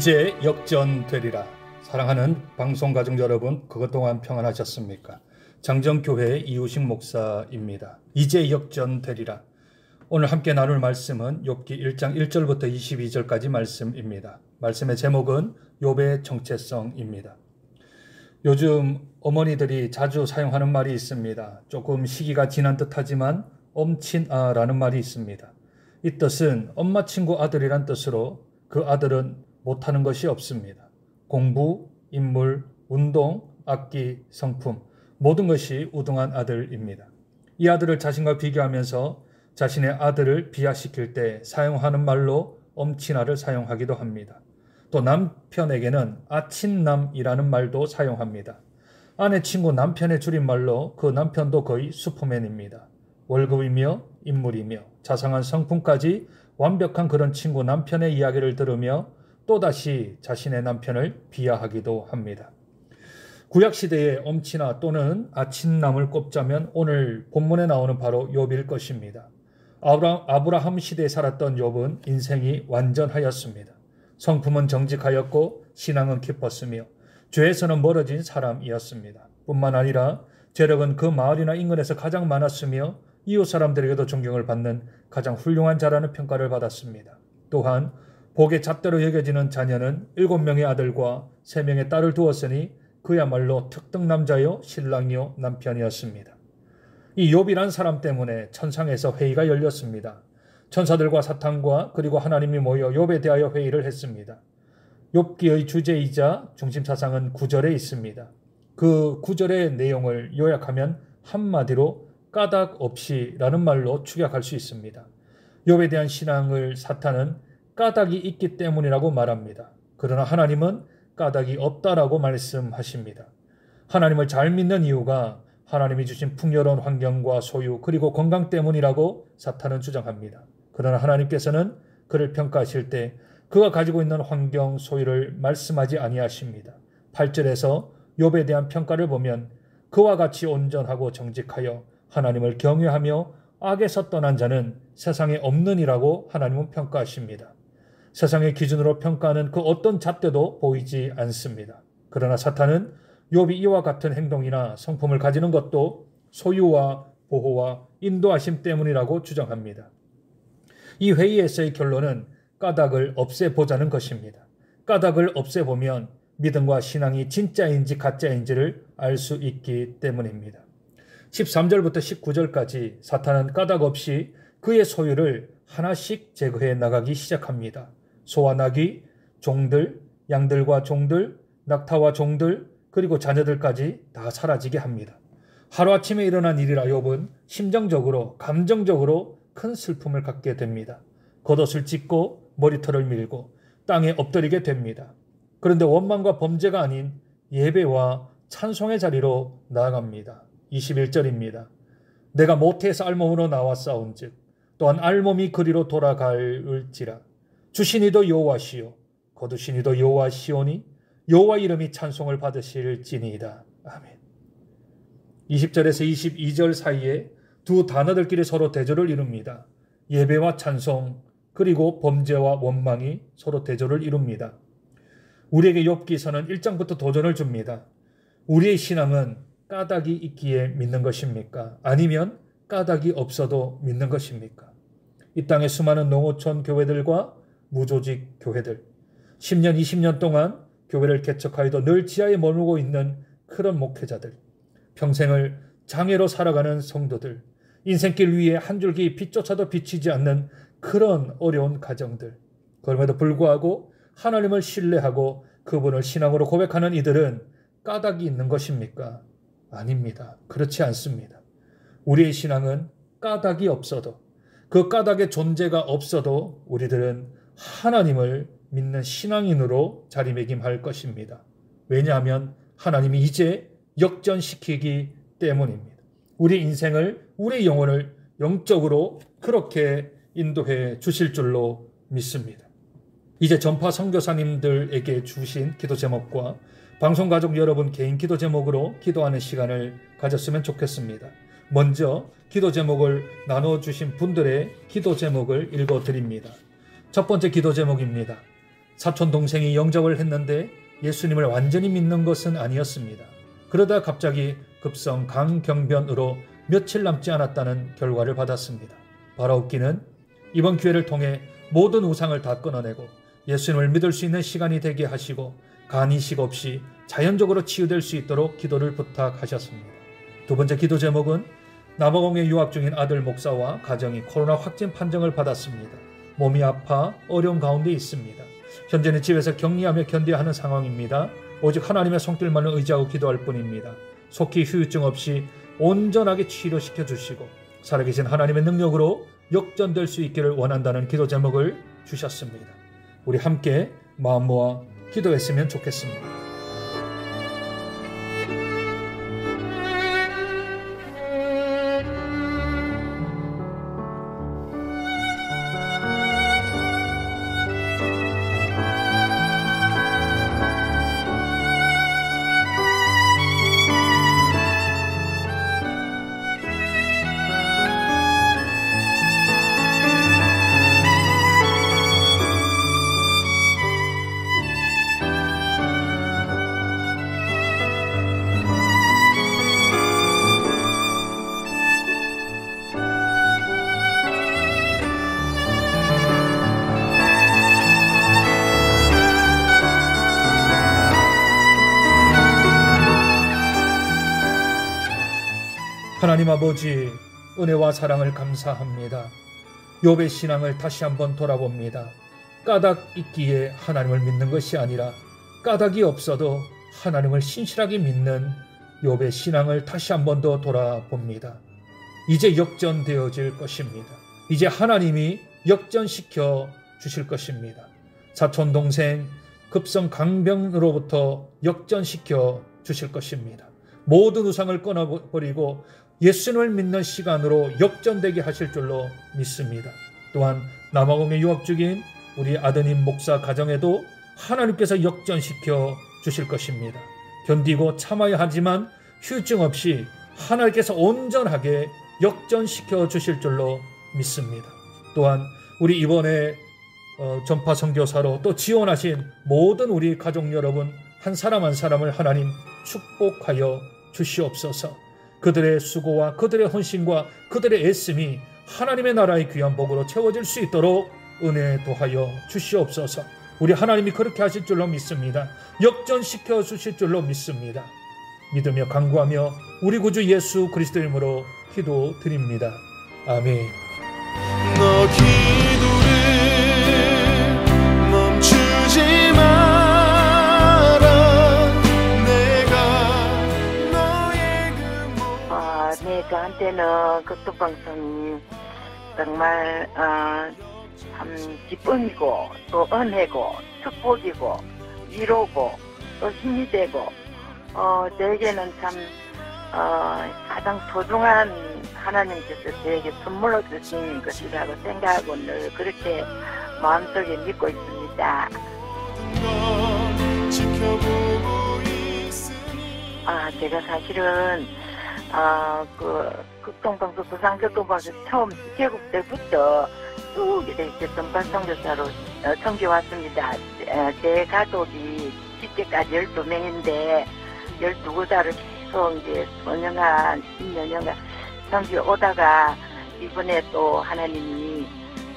이제 역전되리라. 사랑하는 방송가족 여러분, 그것 동안 평안하셨습니까? 장정교회 이우식 목사입니다. 이제 역전되리라. 오늘 함께 나눌 말씀은 욥기 1장 1절부터 22절까지 말씀입니다. 말씀의 제목은 욥의 정체성입니다. 요즘 어머니들이 자주 사용하는 말이 있습니다. 조금 시기가 지난 듯하지만 엄친아라는 말이 있습니다. 이 뜻은 엄마 친구 아들이란 뜻으로 그 아들은 못하는 것이 없습니다. 공부, 인물, 운동, 악기, 성품 모든 것이 우등한 아들입니다. 이 아들을 자신과 비교하면서 자신의 아들을 비하시킬 때 사용하는 말로 엄친아를 사용하기도 합니다. 또 남편에게는 아친남이라는 말도 사용합니다. 아내 친구 남편의 줄임말로 그 남편도 거의 슈퍼맨입니다. 월급이며 인물이며 자상한 성품까지 완벽한 그런 친구 남편의 이야기를 들으며 또다시 자신의 남편을 비하하기도 합니다. 구약시대의 엄친아 또는 아친남을 꼽자면 오늘 본문에 나오는 바로 욥일 것입니다. 아브라함 시대에 살았던 욥은 인생이 완전하였습니다. 성품은 정직하였고 신앙은 깊었으며 죄에서는 멀어진 사람이었습니다. 뿐만 아니라 재력은 그 마을이나 인근에서 가장 많았으며 이웃 사람들에게도 존경을 받는 가장 훌륭한 자라는 평가를 받았습니다. 또한 복의 잣대로 여겨지는 자녀는 7명의 아들과 3명의 딸을 두었으니 그야말로 특등남자요 신랑이요 남편이었습니다. 이 욥이란 사람 때문에 천상에서 회의가 열렸습니다. 천사들과 사탄과 그리고 하나님이 모여 욥에 대하여 회의를 했습니다. 욥기의 주제이자 중심 사상은 9절에 있습니다. 그 9절의 내용을 요약하면 한마디로 까닭 없이라는 말로 축약할 수 있습니다. 욥에 대한 신앙을 사탄은 까닭이 있기 때문이라고 말합니다. 그러나 하나님은 까닭이 없다라고 말씀하십니다. 하나님을 잘 믿는 이유가 하나님이 주신 풍요로운 환경과 소유 그리고 건강 때문이라고 사탄은 주장합니다. 그러나 하나님께서는 그를 평가하실 때 그가 가지고 있는 환경, 소유를 말씀하지 아니하십니다. 8절에서 욥에 대한 평가를 보면 그와 같이 온전하고 정직하여 하나님을 경외하며 악에서 떠난 자는 세상에 없느니라고 하나님은 평가하십니다. 세상의 기준으로 평가하는 그 어떤 잣대도 보이지 않습니다. 그러나 사탄은 욥이 이와 같은 행동이나 성품을 가지는 것도 소유와 보호와 인도하심 때문이라고 주장합니다. 이 회의에서의 결론은 까닭을 없애보자는 것입니다. 까닭을 없애보면 믿음과 신앙이 진짜인지 가짜인지를 알 수 있기 때문입니다. 13절부터 19절까지 사탄은 까닭 없이 그의 소유를 하나씩 제거해 나가기 시작합니다. 소와 나귀, 종들, 양들과 종들, 낙타와 종들, 그리고 자녀들까지 다 사라지게 합니다. 하루아침에 일어난 일이라 욥은 심정적으로, 감정적으로 큰 슬픔을 갖게 됩니다. 겉옷을 찢고 머리털을 밀고 땅에 엎드리게 됩니다. 그런데 원망과 범죄가 아닌 예배와 찬송의 자리로 나아갑니다. 21절입니다. 내가 모태에서 알몸으로 나왔사온즉 또한 알몸이 그리로 돌아갈지라. 주시니도 여호와시요 거두시니도 여호와시오니 여호와 이름이 찬송을 받으실지니이다. 아멘. 20절에서 22절 사이에 두 단어들끼리 서로 대조를 이룹니다. 예배와 찬송 그리고 범죄와 원망이 서로 대조를 이룹니다. 우리에게 욥기서는 1장부터 도전을 줍니다. 우리의 신앙은 까닭이 있기에 믿는 것입니까? 아니면 까닭이 없어도 믿는 것입니까? 이 땅의 수많은 농어촌 교회들과 무조직 교회들, 10년, 20년 동안 교회를 개척하여도 늘 지하에 머물고 있는 그런 목회자들, 평생을 장애로 살아가는 성도들, 인생길 위에 한 줄기 빛조차도 비치지 않는 그런 어려운 가정들, 그럼에도 불구하고 하나님을 신뢰하고 그분을 신앙으로 고백하는 이들은 까닭이 있는 것입니까? 아닙니다. 그렇지 않습니다. 우리의 신앙은 까닭이 없어도, 그 까닭의 존재가 없어도 우리들은 하나님을 믿는 신앙인으로 자리매김할 것입니다. 왜냐하면 하나님이 이제 역전시키기 때문입니다. 우리 인생을, 우리 영혼을 영적으로 그렇게 인도해 주실 줄로 믿습니다. 이제 전파 선교사님들에게 주신 기도 제목과 방송가족 여러분 개인 기도 제목으로 기도하는 시간을 가졌으면 좋겠습니다. 먼저 기도 제목을 나눠주신 분들의 기도 제목을 읽어드립니다. 첫 번째 기도 제목입니다. 사촌 동생이 영접을 했는데 예수님을 완전히 믿는 것은 아니었습니다. 그러다 갑자기 급성 강경변으로 며칠 남지 않았다는 결과를 받았습니다. 바라옵기는 이번 기회를 통해 모든 우상을 다 끊어내고 예수님을 믿을 수 있는 시간이 되게 하시고 간이식 없이 자연적으로 치유될 수 있도록 기도를 부탁하셨습니다. 두 번째 기도 제목은 남아공에 유학 중인 아들 목사와 가정이 코로나 확진 판정을 받았습니다. 몸이 아파 어려운 가운데 있습니다. 현재는 집에서 격리하며 견뎌야 하는 상황입니다. 오직 하나님의 손길만을 의지하고 기도할 뿐입니다. 속히 후유증 없이 온전하게 치료시켜 주시고 살아계신 하나님의 능력으로 역전될 수 있기를 원한다는 기도 제목을 주셨습니다. 우리 함께 마음 모아 기도했으면 좋겠습니다. 하나님 아버지, 은혜와 사랑을 감사합니다. 욥의 신앙을 다시 한번 돌아봅니다. 까닭 있기에 하나님을 믿는 것이 아니라 까닭이 없어도 하나님을 신실하게 믿는 욥의 신앙을 다시 한번 더 돌아봅니다. 이제 역전되어질 것입니다. 이제 하나님이 역전시켜 주실 것입니다. 사촌 동생 급성 강병으로부터 역전시켜 주실 것입니다. 모든 우상을 끊어버리고 예수님을 믿는 시간으로 역전되게 하실 줄로 믿습니다. 또한 남아공에 유학 중인 우리 아드님 목사 가정에도 하나님께서 역전시켜 주실 것입니다. 견디고 참아야 하지만 휴증 없이 하나님께서 온전하게 역전시켜 주실 줄로 믿습니다. 또한 우리 이번에 전파 선교사로 또 지원하신 모든 우리 가족 여러분 한 사람 한 사람을 하나님 축복하여 주시옵소서. 그들의 수고와 그들의 헌신과 그들의 애씀이 하나님의 나라의 귀한 복으로 채워질 수 있도록 은혜 도하여 주시옵소서. 우리 하나님이 그렇게 하실 줄로 믿습니다. 역전시켜 주실 줄로 믿습니다. 믿으며 간구하며 우리 구주 예수 그리스도의 이름으로 기도드립니다. 아멘. 너 기도를 멈추지 마라. 내가 너의 네, 저한테는 극동방송이 정말 참 기쁨이고 또 은혜고 축복이고 위로고 또 힘이 되고 저에게는 참 가장 소중한 하나님께서 저에게 선물로 주신 것이라고 생각하고 늘 그렇게 마음속에 믿고 있습니다. 제가 사실은 극동방송 부산극동방송 처음 개국 때부터 쭉 이렇게 전파선교사로 섬겨왔습니다. 제 가족이 이때까지 12명인데 12구자를 계속 이제 수년간 10년간 섬겨오다가 이번에 또 하나님이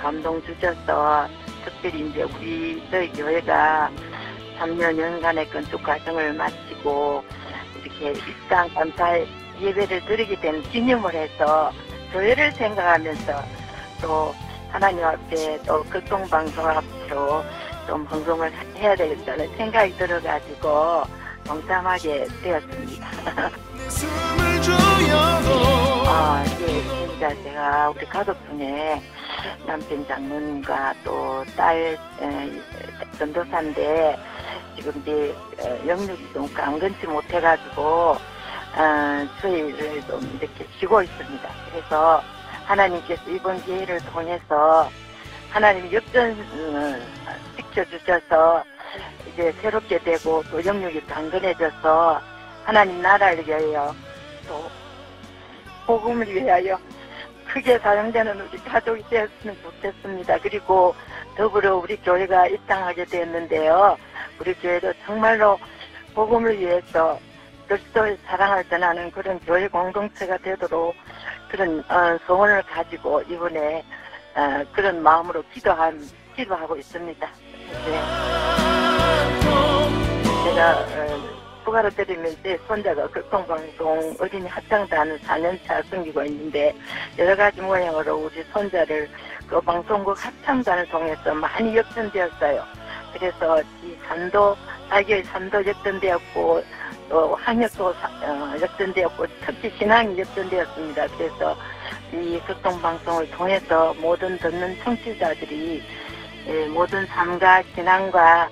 감동 주셔서 특별히 이제 우리 저희 교회가 3년간의 건축 과정을 마치고 이렇게 입상 감사 예배를 드리게 된 기념을 해서 교회를 생각하면서 또 하나님 앞에 또 극동방송 앞으로 좀 헌금을 해야 되겠다는 생각이 들어가지고 동참하게 되었습니다. 예, 진짜 제가 우리 가족 중에 남편 장모님과 또 딸 전도사인데 지금 이제 영육이 좀 강건치 못해가지고 저희를 좀 이렇게 쉬고 있습니다. 그래서 하나님께서 이번 기회를 통해서 하나님 역전 시켜주셔서 이제 새롭게 되고 또 영육이 강건해져서 하나님 나라를 위하여 또 복음을 위하여 크게 사용되는 우리 가족이 되었으면 좋겠습니다. 그리고 더불어 우리 교회가 입당하게 됐는데요. 우리 교회도 정말로 복음을 위해서 그리스도의 사랑을 전하는 그런 교회 공동체가 되도록 그런 소원을 가지고 이번에 그런 마음으로 기도하고 있습니다. 네. 제가 휴가를 드리면 이제 손자가 교통방송 어린이 합창단 4년차 섬기고 있는데 여러 가지 모양으로 우리 손자를 그 방송국 합창단을 통해서 많이 역전되었어요. 그래서 이 산도, 자기의 산도 역전되었고 또 학력도 역전되었고 특히 신앙이 역전되었습니다. 그래서 이 교통방송을 통해서 모든 듣는 청취자들이 모든 삶과 신앙과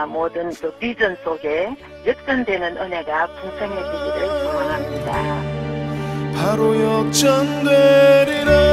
모든 그 비전 속에 역전되는 은혜가 풍성해지기를 소원합니다. 바로 역전되리라.